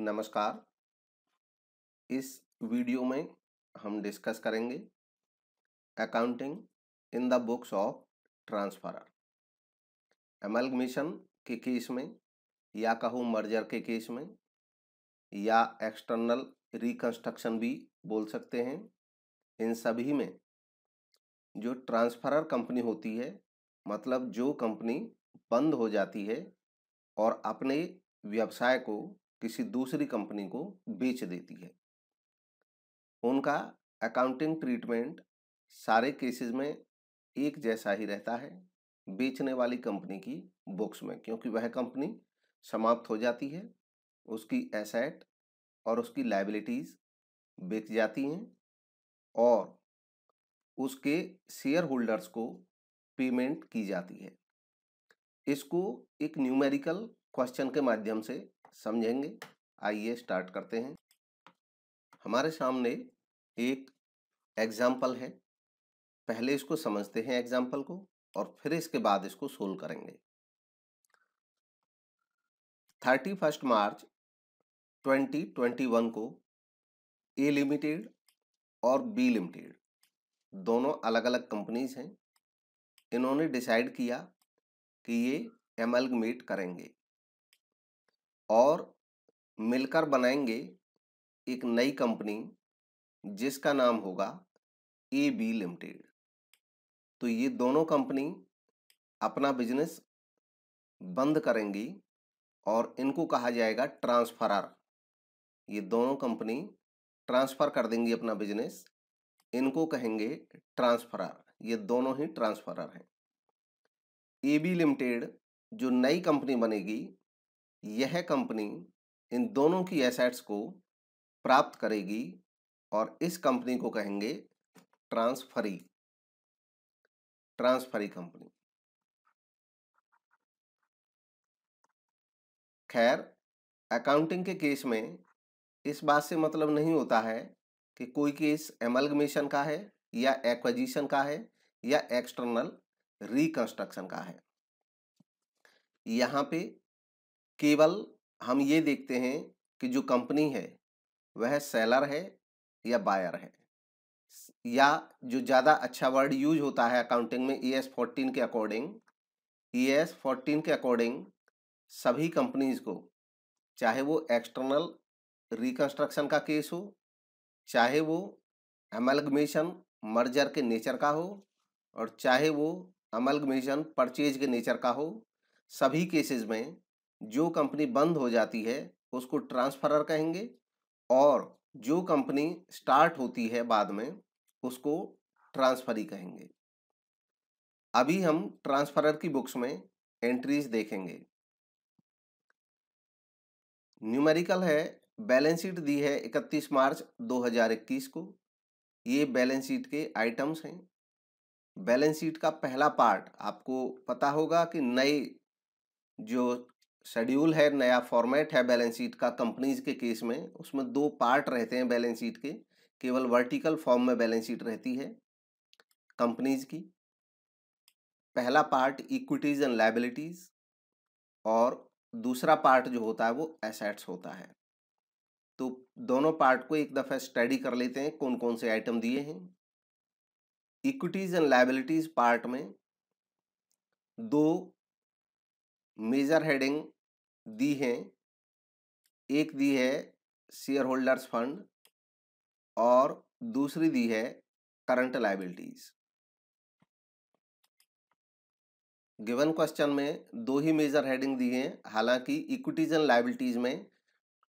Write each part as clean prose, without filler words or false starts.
नमस्कार। इस वीडियो में हम डिस्कस करेंगे accounting in the books of transferor. Amalgamation के केस में या कहो मर्जर के केस में या एक्सटर्नल रिकंस्ट्रक्शन भी बोल सकते हैं। इन सभी में जो ट्रांसफरर कंपनी होती है, मतलब जो कंपनी बंद हो जाती है और अपने व्यवसाय को किसी दूसरी कंपनी को बेच देती है, उनका अकाउंटिंग ट्रीटमेंट सारे केसेस में एक जैसा ही रहता है बेचने वाली कंपनी की बुक्स में, क्योंकि वह कंपनी समाप्त हो जाती है, उसकी एसेट और उसकी लायबिलिटीज बेच जाती हैं और उसके शेयर होल्डर्स को पेमेंट की जाती है। इसको एक न्यूमेरिकल क्वेश्चन के माध्यम से समझेंगे। आइए स्टार्ट करते हैं। हमारे सामने एक एग्जाम्पल है, पहले इसको समझते हैं एग्जाम्पल को और फिर इसके बाद इसको सोल्व करेंगे। 31 मार्च 2021 को ए लिमिटेड और बी लिमिटेड दोनों अलग अलग कंपनीज हैं। इन्होंने डिसाइड किया कि ये एमलगमेट करेंगे और मिलकर बनाएंगे एक नई कंपनी जिसका नाम होगा ए बी लिमिटेड। तो ये दोनों कंपनी अपना बिजनेस बंद करेंगी और इनको कहा जाएगा ट्रांसफरर। ये दोनों कंपनी ट्रांसफर कर देंगी अपना बिजनेस, इनको कहेंगे ट्रांसफरर। ये दोनों ही ट्रांसफरर हैं। ए बी लिमिटेड जो नई कंपनी बनेगी, यह कंपनी इन दोनों की एसेट्स को प्राप्त करेगी और इस कंपनी को कहेंगे ट्रांसफरी कंपनी। खैर, अकाउंटिंग के केस में इस बात से मतलब नहीं होता है कि कोई केस एमलगमेशन का है या एक्विजिशन का है या एक्सटर्नल रिकंस्ट्रक्शन का है। यहाँ पे केवल हम ये देखते हैं कि जो कंपनी है वह सेलर है या बायर है, या जो ज़्यादा अच्छा वर्ड यूज होता है अकाउंटिंग में ES 14 के अकॉर्डिंग सभी कंपनीज को, चाहे वो एक्सटर्नल रिकंस्ट्रक्शन का केस हो, चाहे वो अमलगमेशन मर्जर के नेचर का हो और चाहे वो अमलगमेशन परचेज के नेचर का हो, सभी केसेस में जो कंपनी बंद हो जाती है उसको ट्रांसफरर कहेंगे और जो कंपनी स्टार्ट होती है बाद में उसको ट्रांसफरी कहेंगे। अभी हम ट्रांसफरर की बुक्स में एंट्रीज देखेंगे। न्यूमेरिकल है, बैलेंस शीट दी है 31 मार्च 2021 को। ये बैलेंस शीट के आइटम्स हैं। बैलेंस शीट का पहला पार्ट आपको पता होगा कि नए जो शेड्यूल है, नया फॉर्मेट है बैलेंस शीट का कंपनीज के केस में, उसमें दो पार्ट रहते हैं बैलेंस शीट के। केवल वर्टिकल फॉर्म में बैलेंस शीट रहती है कंपनीज की। पहला पार्ट इक्विटीज एंड लायबिलिटीज और दूसरा पार्ट जो होता है वो एसेट्स होता है। तो दोनों पार्ट को एक दफा स्टडी कर लेते हैं, कौन कौन से आइटम दिए हैं। इक्विटीज एंड लायबिलिटीज पार्ट में दो मेजर हेडिंग दी हैं। एक दी है शेयर होल्डर्स फंड और दूसरी दी है करंट लायबिलिटीज। गिवन क्वेश्चन में दो ही मेजर हेडिंग दी हैं, हालांकि इक्विटीज एंड लायबिलिटीज में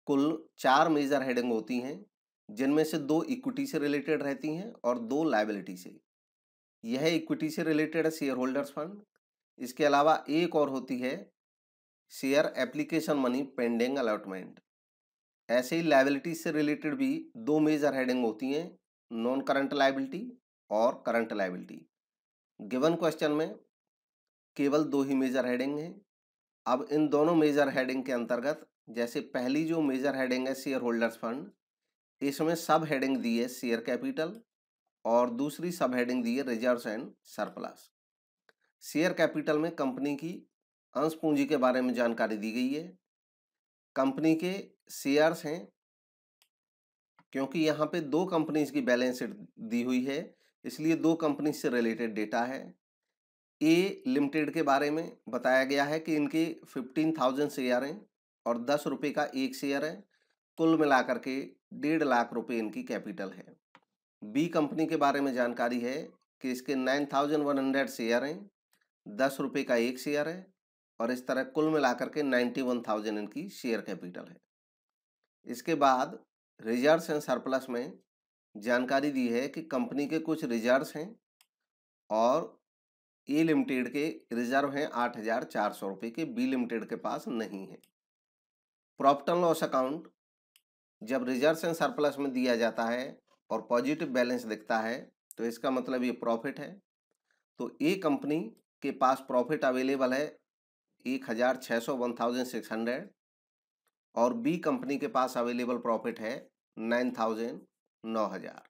कुल 4 मेजर हेडिंग होती हैं, जिनमें से 2 इक्विटी से रिलेटेड रहती हैं और 2 लायबिलिटी से। यह इक्विटी से रिलेटेड है शेयर होल्डर्स फंड। इसके अलावा एक और होती है share application money pending allotment. ऐसे ही लायबिलिटी से रिलेटेड भी 2 मेजर हेडिंग होती हैं, नॉन करंट लायबिलिटी और करंट लायबिलिटी। गिवन क्वेश्चन में केवल 2 ही मेजर हेडिंग हैं। अब इन दोनों मेजर हेडिंग के अंतर्गत, जैसे पहली जो मेजर हेडिंग है शेयर होल्डर्स फंड, इसमें सब हेडिंग दी है शेयर कैपिटल और दूसरी सब हेडिंग दी है reserves and surplus. Share capital में कंपनी की अंश पूंजी के बारे में जानकारी दी गई है। कंपनी के शेयर्स हैं, क्योंकि यहाँ पे दो कंपनीज की बैलेंस शीट दी हुई है, इसलिए दो कंपनी से रिलेटेड डेटा है। ए लिमिटेड के बारे में बताया गया है कि इनके 15,000 शेयर हैं और 10 रुपये का एक शेयर है, कुल मिलाकर के 1.5 लाख रुपए इनकी कैपिटल है। बी कंपनी के बारे में जानकारी है कि इसके 9,100 शेयर हैं, 10 रुपये का एक शेयर है और इस तरह कुल मिलाकर के 91,000 इनकी शेयर कैपिटल है। इसके बाद रिजर्व्स एंड सरप्लस में जानकारी दी है कि कंपनी के कुछ रिजर्व्स हैं और ए लिमिटेड के रिजर्व हैं 8,400 रुपये के, बी लिमिटेड के पास नहीं है। प्रॉफिट एंड लॉस अकाउंट जब रिजर्व्स एंड सरप्लस में दिया जाता है और पॉजिटिव बैलेंस दिखता है तो इसका मतलब ये प्रॉफिट है। तो ए कंपनी के पास प्रॉफिट अवेलेबल है 1,600 1,600 और बी कंपनी के पास अवेलेबल प्रॉफिट है 9,000 9,000।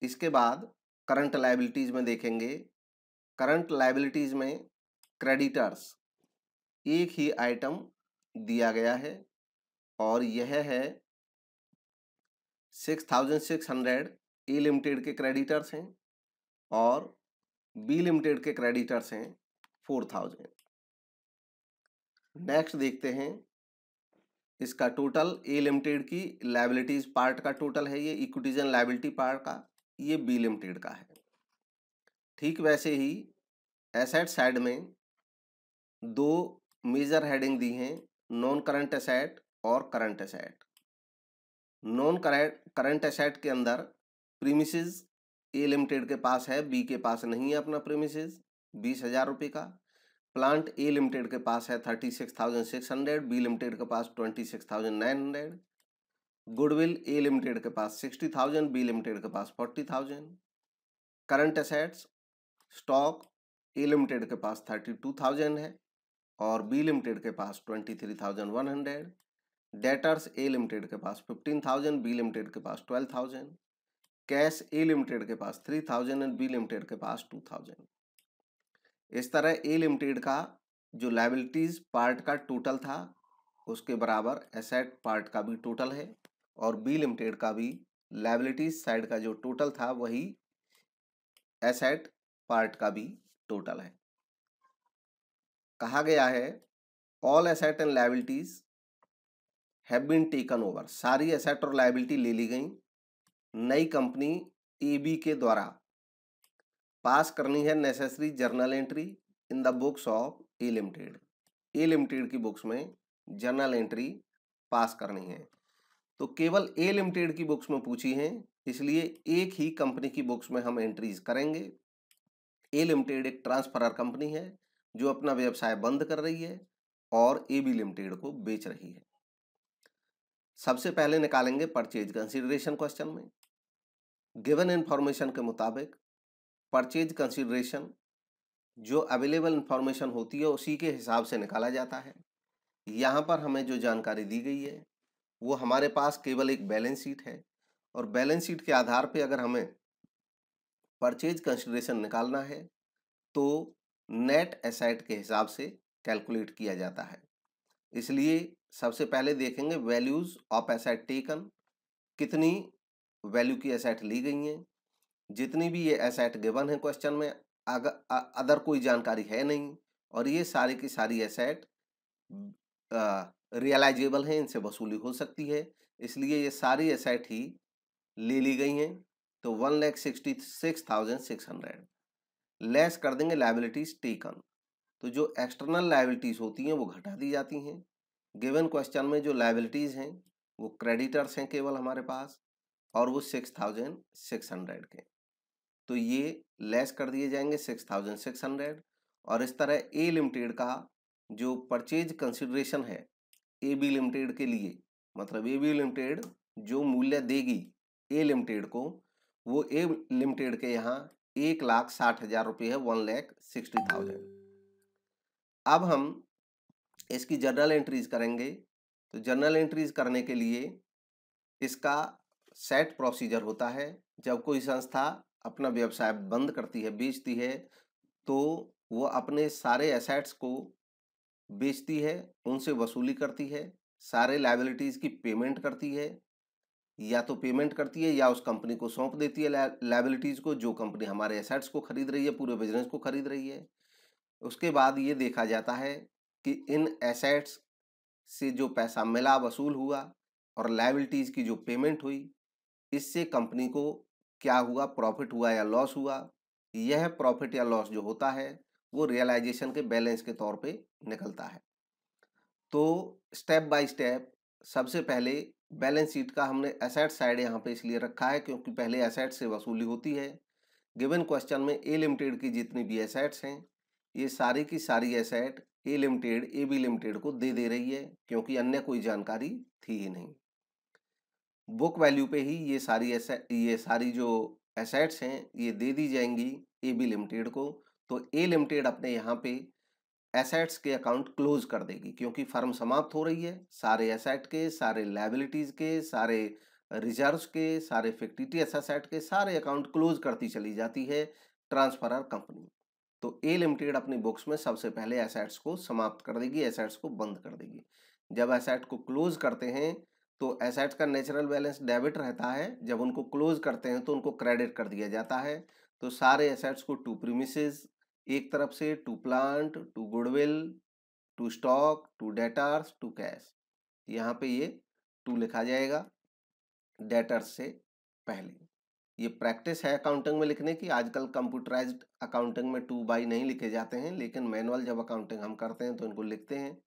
इसके बाद करंट लायबिलिटीज में देखेंगे। करंट लायबिलिटीज में क्रेडिटर्स एक ही आइटम दिया गया है और यह है 6,600 ए लिमिटेड के क्रेडिटर्स हैं और बी लिमिटेड के क्रेडिटर्स हैं 4,000। नेक्स्ट देखते हैं इसका टोटल। ए लिमिटेड की लायबिलिटीज पार्ट का टोटल है ये, इक्विटीज एंड लायबिलिटी पार्ट का, ये बी लिमिटेड का है। ठीक वैसे ही एसेट साइड में दो मेजर हेडिंग दी हैं, नॉन करंट एसेट और current asset. Non current asset के अंदर प्रीमिसेस ए लिमिटेड के पास है, बी के पास नहीं है अपना प्रीमिसेस, 20,000 रुपये का। प्लांट ए लिमिटेड के पास है 36,600, बी लिमिटेड के पास 26,900। गुडविल ए लिमिटेड के पास 60,000, बी लिमिटेड के पास 40,000। करंट एसेट्स स्टॉक ए लिमिटेड के पास 32,000 है और बी लिमिटेड के पास 23,100। डेटर्स ए लिमिटेड के पास 15,000, बी लिमिटेड के पास 12,000। कैश ए लिमिटेड के पास 3,000 एंड बी लिमिटेड के पास 2,000। इस तरह ए लिमिटेड का जो लायबिलिटीज पार्ट का टोटल था उसके बराबर एसेट पार्ट का भी टोटल है और बी लिमिटेड का भी लायबिलिटीज साइड का जो टोटल था वही एसेट पार्ट का भी टोटल है। कहा गया है all asset and liabilities have been taken over, सारी एसेट और लायबिलिटी ले ली गई। नई कंपनी ए बी के द्वारा पास करनी है necessary journal entry in the books of A limited. A limited की बुक्स में जर्नल एंट्री पास करनी है। तो केवल ए लिमिटेड की बुक्स में पूछी है, इसलिए एक ही कंपनी की बुक्स में हम एंट्रीज करेंगे। ए लिमिटेड एक ट्रांसफरर कंपनी है जो अपना व्यवसाय बंद कर रही है और ए बी लिमिटेड को बेच रही है। सबसे पहले निकालेंगे परचेज कंसीडरेशन। क्वेश्चन में गिवन इंफॉर्मेशन के मुताबिक परचेज कंसीडरेशन जो अवेलेबल इंफॉर्मेशन होती है उसी के हिसाब से निकाला जाता है। यहाँ पर हमें जो जानकारी दी गई है वो हमारे पास केवल एक बैलेंस शीट है और बैलेंस शीट के आधार पे अगर हमें परचेज कंसीडरेशन निकालना है तो नेट एसेट के हिसाब से कैलकुलेट किया जाता है। इसलिए सबसे पहले देखेंगे वैल्यूज ऑफ एसेट टेकन, कितनी वैल्यू की एसेट ली गई हैं। जितनी भी ये एसेट गिवन है क्वेश्चन में, अदर कोई जानकारी है नहीं और ये सारी की सारी एसेट रियलाइजेबल हैं, इनसे वसूली हो सकती है, इसलिए ये सारी एसेट ही ले ली गई हैं। तो 1,66,600 लेस कर देंगे लायबिलिटीज टेकन। तो जो एक्सटर्नल लायबिलिटीज होती हैं वो घटा दी जाती हैं। गिवन क्वेश्चन में जो लायबिलिटीज हैं वो क्रेडिटर्स हैं केवल हमारे पास और वो 6,600 के, तो ये लेस कर दिए जाएंगे 6,600। और इस तरह ए लिमिटेड का जो परचेज कंसिडरेशन है ए बी लिमिटेड के लिए, मतलब ए बी लिमिटेड जो मूल्य देगी ए लिमिटेड को वो ए लिमिटेड के यहाँ 1,60,000 रुपये है, 1,60,000। अब हम इसकी जर्नल एंट्रीज करेंगे। तो जर्नल एंट्रीज करने के लिए इसका सेट प्रोसीजर होता है। जब कोई संस्था अपना व्यवसाय बंद करती है, बेचती है, तो वो अपने सारे एसेट्स को बेचती है, उनसे वसूली करती है, सारे लायबिलिटीज की पेमेंट करती है, या तो पेमेंट करती है या उस कंपनी को सौंप देती है लायबिलिटीज को, जो कंपनी हमारे एसेट्स को खरीद रही है, पूरे बिजनेस को खरीद रही है। उसके बाद ये देखा जाता है कि इन एसेट्स से जो पैसा मिला, वसूल हुआ, और लायबिलिटीज की जो पेमेंट हुई, इससे कंपनी को क्या हुआ, प्रॉफिट हुआ या लॉस हुआ। यह प्रॉफिट या लॉस जो होता है वो रियलाइजेशन के बैलेंस के तौर पे निकलता है। तो स्टेप बाय स्टेप सबसे पहले बैलेंस शीट का हमने एसेट साइड यहाँ पे इसलिए रखा है क्योंकि पहले एसेट से वसूली होती है। गिवन क्वेश्चन में ए लिमिटेड की जितनी भी एसेट्स हैं, ये सारी की सारी asset A limited A B limited को दे रही है, क्योंकि अन्य कोई जानकारी थी ही नहीं। बुक वैल्यू पे ही ये सारी जो एसेट्स हैं ये दे दी जाएंगी ए बी लिमिटेड को। तो ए लिमिटेड अपने यहाँ पे एसेट्स के अकाउंट क्लोज कर देगी, क्योंकि फर्म समाप्त हो रही है। सारे एसेट के, सारे लायबिलिटीज के, सारे रिजर्व्स के, सारे फिक्टिटियस एसेट के सारे अकाउंट क्लोज करती चली जाती है ट्रांसफरर कंपनी। तो ए लिमिटेड अपनी बुक्स में सबसे पहले एसेट्स को समाप्त कर देगी, एसेट्स को बंद कर देगी। जब एसेट को क्लोज करते हैं तो एसेट्स का नेचुरल बैलेंस डेबिट रहता है, जब उनको क्लोज करते हैं तो उनको क्रेडिट कर दिया जाता है। तो सारे एसेट्स को टू प्रीमिसेस, एक तरफ से to plant, to goodwill, to stock, to debtors, to cash, यहाँ पे ये टू लिखा जाएगा डेटर्स से पहले। ये प्रैक्टिस है अकाउंटिंग में लिखने की। आजकल कंप्यूटराइज्ड अकाउंटिंग में टू बाई नहीं लिखे जाते हैं, लेकिन मैनुअल जब अकाउंटिंग हम करते हैं तो इनको लिखते हैं।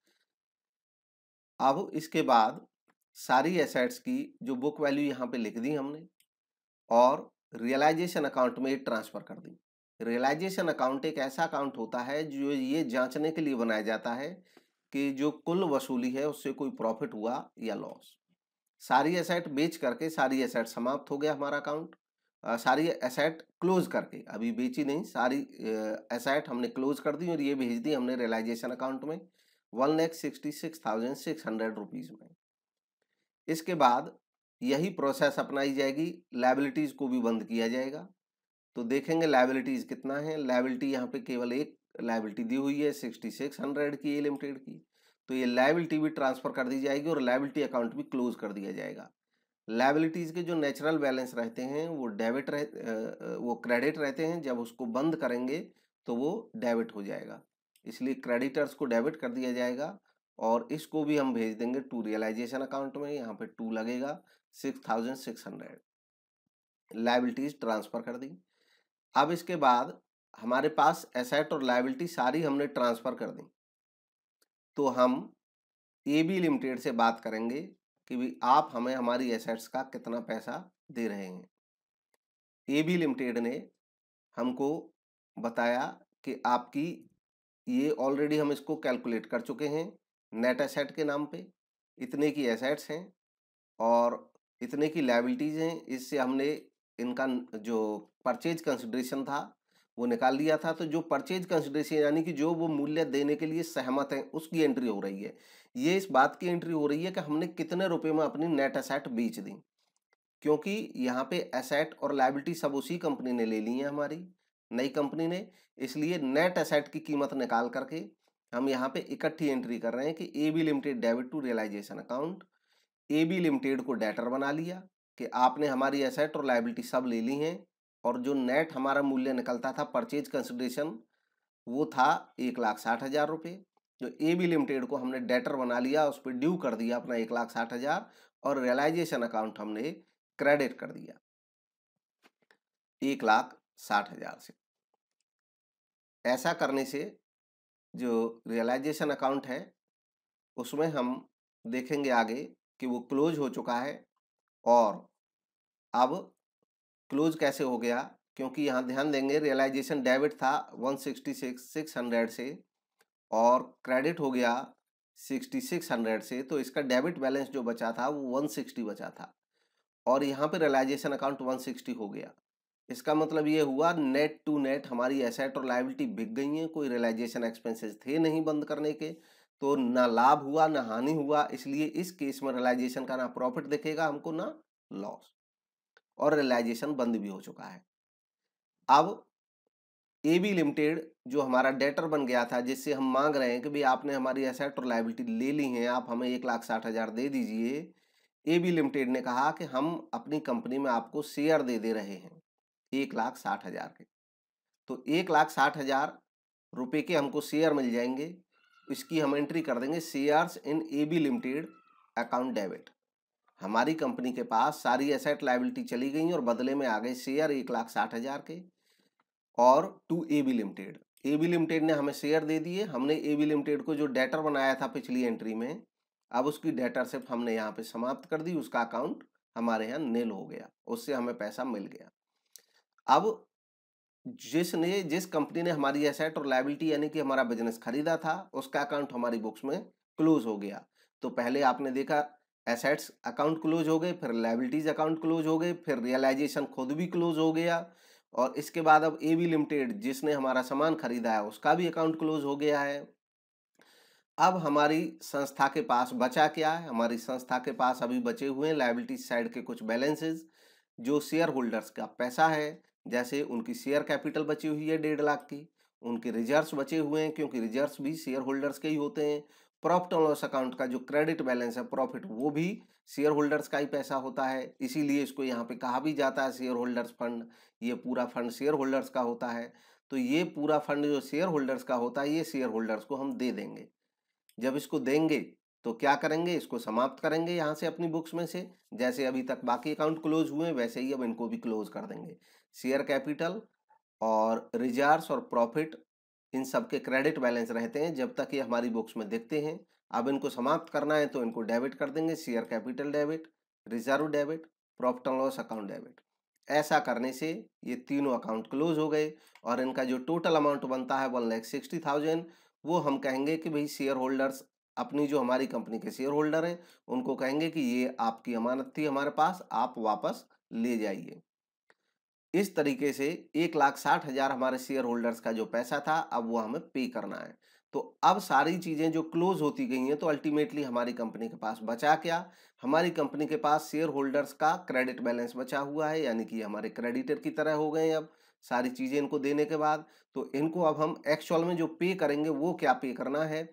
अब इसके बाद सारी एसेट्स की जो बुक वैल्यू यहाँ पे लिख दी हमने, और रियलाइजेशन अकाउंट में ट्रांसफर कर दी। रियलाइजेशन अकाउंट एक ऐसा अकाउंट होता है जो ये जांचने के लिए बनाया जाता है कि जो कुल वसूली है उससे कोई प्रॉफिट हुआ या लॉस। सारी एसेट बेच करके, सारी एसेट समाप्त हो गया हमारा अकाउंट, सारी एसेट क्लोज करके, अभी बेची नहीं, सारी एसेट हमने क्लोज कर दी और ये भेज दी हमने रियलाइजेशन अकाउंट में 1,66,600 रुपीज में। इसके बाद यही प्रोसेस अपनाई जाएगी, लायबिलिटीज को भी बंद किया जाएगा। तो देखेंगे लायबिलिटीज कितना है। लायबिलिटी यहाँ पे केवल एक लायबिलिटी दी हुई है 6600 की ए लिमिटेड की, तो ये लायबिलिटी भी ट्रांसफर कर दी जाएगी और लायबिलिटी अकाउंट भी क्लोज कर दिया जाएगा। लायबिलिटीज के जो नेचुरल बैलेंस रहते हैं वो वो क्रेडिट रहते हैं, जब उसको बंद करेंगे तो वो डेबिट हो जाएगा, इसलिए क्रेडिटर्स को डेबिट कर दिया जाएगा। और इसको भी हम भेज देंगे टू रियलाइजेशन अकाउंट में, यहाँ पे टू लगेगा 6600। लायबिलिटीज ट्रांसफर कर दी। अब इसके बाद हमारे पास एसेट और लायबिलिटी सारी हमने ट्रांसफर कर दी, तो हम ए बी लिमिटेड से बात करेंगे कि भाई आप हमें हमारी एसेट्स का कितना पैसा दे रहे हैं। ए बी लिमिटेड ने हमको बताया कि आपकी ये ऑलरेडी हम इसको कैलकुलेट कर चुके हैं नेट एसेट के नाम पे, इतने की एसेट्स हैं और इतने की लायबिलिटीज हैं। इससे हमने इनका जो परचेज कंसिडरेशन था वो निकाल लिया था। तो जो परचेज कंसिडरेशन यानी कि जो वो मूल्य देने के लिए सहमत हैं उसकी एंट्री हो रही है। ये इस बात की एंट्री हो रही है कि हमने कितने रुपए में अपनी नेट एसेट बेच दी, क्योंकि यहाँ पे एसेट और लायबिलिटी सब उसी कंपनी ने ले ली है, हमारी नई कंपनी ने। इसलिए नेट एसेट की कीमत निकाल करके हम यहाँ पे इकट्ठी एंट्री कर रहे हैं कि A B limited debit to realization account. A B limited को डेटर बना लिया कि आपने हमारी एसेट और लायबिलिटी सब ले ली हैं, और जो नेट हमारा मूल्य निकलता था परचेज कंसिडरेशन वो था 1,60,000 रुपये। जो ए बी लिमिटेड को हमने डेटर बना लिया, उस पर ड्यू कर दिया अपना 1,60,000, और रियलाइजेशन अकाउंट हमने क्रेडिट कर दिया 1,60,000 से। ऐसा करने से जो रियलाइजेशन अकाउंट है उसमें हम देखेंगे आगे कि वो क्लोज हो चुका है। और अब क्लोज कैसे हो गया, क्योंकि यहाँ ध्यान देंगे रियलाइजेशन डेबिट था 166,600 से और क्रेडिट हो गया 6600 से, तो इसका डेबिट बैलेंस जो बचा था वो 160 बचा था, और यहाँ पे रियलाइजेशन अकाउंट 160 हो गया। इसका मतलब ये हुआ नेट टू नेट हमारी एसेट और लायबिलिटी बिक गई हैं, कोई रियलाइजेशन एक्सपेंसेस थे नहीं बंद करने के, तो ना लाभ हुआ ना हानि हुआ। इसलिए इस केस में रियलाइजेशन का ना प्रॉफिट दिखेगा हमको ना लॉस, और रियलाइजेशन बंद भी हो चुका है। अब ए बी लिमिटेड जो हमारा डेटर बन गया था, जिससे हम मांग रहे हैं कि भाई आपने हमारी एसेट और लायबिलिटी ले ली हैं, आप हमें 1,60,000 दे दीजिए। ए बी लिमिटेड ने कहा कि हम अपनी कंपनी में आपको शेयर दे रहे हैं 1,60,000 के। तो 1,60,000 रुपए के हमको शेयर मिल जाएंगे। इसकी हम एंट्री कर देंगे shares in A B limited account debit. हमारी कंपनी के पास सारी एसेट लायबिलिटी चली गई और बदले में आ गए शेयर 1,60,000 के। और to A B limited, A B limited ने हमें शेयर दे दिए। हमने ए बी लिमिटेड को जो डेटर बनाया था पिछली एंट्री में, अब उसकी डेटरशिप हमने यहाँ पे समाप्त कर दी। उसका अकाउंट हमारे यहाँ नील हो गया, उससे हमें पैसा मिल गया। अब जिस कंपनी ने हमारी एसेट और लायबिलिटी यानी कि हमारा बिजनेस खरीदा था, उसका अकाउंट हमारी बुक्स में क्लोज हो गया। तो पहले आपने देखा एसेट्स अकाउंट क्लोज हो गए, फिर लायबिलिटीज अकाउंट क्लोज हो गए, फिर रियलाइजेशन खुद भी क्लोज हो गया। और इसके बाद अब ए बी लिमिटेड जिसने हमारा सामान खरीदा है उसका भी अकाउंट क्लोज हो गया है। अब हमारी संस्था के पास बचा क्या है? हमारी संस्था के पास अभी बचे हुए हैं लायबिलिटी साइड के कुछ बैलेंसेस, जो शेयर होल्डर्स का पैसा है। जैसे उनकी शेयर कैपिटल बची हुई है 1.5 लाख की, उनके रिजर्व्स बचे हुए हैं, क्योंकि रिजर्व्स भी शेयर होल्डर्स के ही होते हैं। प्रॉफिट एंड लॉस अकाउंट का जो क्रेडिट बैलेंस है प्रॉफिट, वो भी शेयर होल्डर्स का ही पैसा होता है, इसीलिए इसको यहाँ पे कहा भी जाता है शेयर होल्डर्स फंड। ये पूरा फंड शेयर होल्डर्स का होता है। तो ये पूरा फंड जो शेयर होल्डर्स का होता है, ये शेयर होल्डर्स को हम दे देंगे। जब इसको देंगे तो क्या करेंगे? इसको समाप्त करेंगे यहाँ से अपनी बुक्स में से। जैसे अभी तक बाकी अकाउंट क्लोज हुए वैसे ही अब इनको भी क्लोज कर देंगे। शेयर कैपिटल और रिजर्व्स और प्रॉफिट, इन सब के क्रेडिट बैलेंस रहते हैं जब तक ये हमारी बुक्स में दिखते हैं। अब इनको समाप्त करना है तो इनको डेबिट कर देंगे, share capital debit, reserve debit, profit and loss account debit. ऐसा करने से ये तीनों अकाउंट क्लोज हो गए और इनका जो टोटल अमाउंट बनता है 1,60,000, वो हम कहेंगे कि भाई शेयर होल्डर्स, अपनी जो हमारी कंपनी के शेयर होल्डर हैं, उनको कहेंगे कि ये आपकी अमानत थी हमारे पास, आप वापस ले जाइए। इस तरीके से 1,60,000 हमारे शेयर होल्डर्स का जो पैसा था, अब वो हमें पे करना है। तो अब सारी चीजें जो क्लोज होती गई हैं, तो अल्टीमेटली हमारी कंपनी के पास बचा क्या? हमारी कंपनी के पास शेयर होल्डर्स का क्रेडिट बैलेंस बचा हुआ है, यानी कि हमारे क्रेडिटर की तरह हो गए हैं अब सारी चीजें इनको देने के बाद। तो इनको अब हम एक्चुअल में जो पे करेंगे वो क्या पे करना है,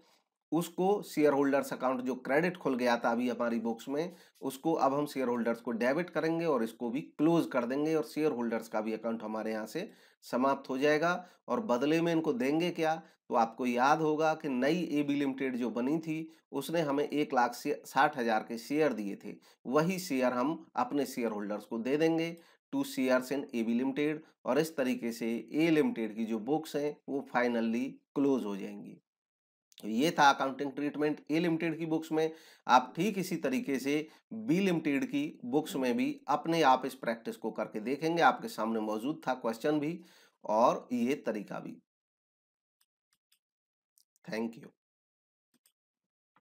उसको शेयर होल्डर्स अकाउंट जो क्रेडिट खुल गया था अभी हमारी बुक्स में, उसको अब हम शेयर होल्डर्स को डेबिट करेंगे और इसको भी क्लोज कर देंगे और शेयर होल्डर्स का भी अकाउंट हमारे यहाँ से समाप्त हो जाएगा। और बदले में इनको देंगे क्या? तो आपको याद होगा कि नई ए बी लिमिटेड जो बनी थी, उसने हमें 1,60,000 के शेयर दिए थे। वही शेयर हम अपने शेयर होल्डर्स को दे देंगे, to shares in A B limited. और इस तरीके से ए लिमिटेड की जो बुक्स हैं वो फाइनली क्लोज हो जाएंगी। ये था अकाउंटिंग ट्रीटमेंट ए लिमिटेड की बुक्स में। आप ठीक इसी तरीके से बी लिमिटेड की बुक्स में भी अपने आप इस प्रैक्टिस को करके देखेंगे। आपके सामने मौजूद था क्वेश्चन भी और ये तरीका भी। Thank you.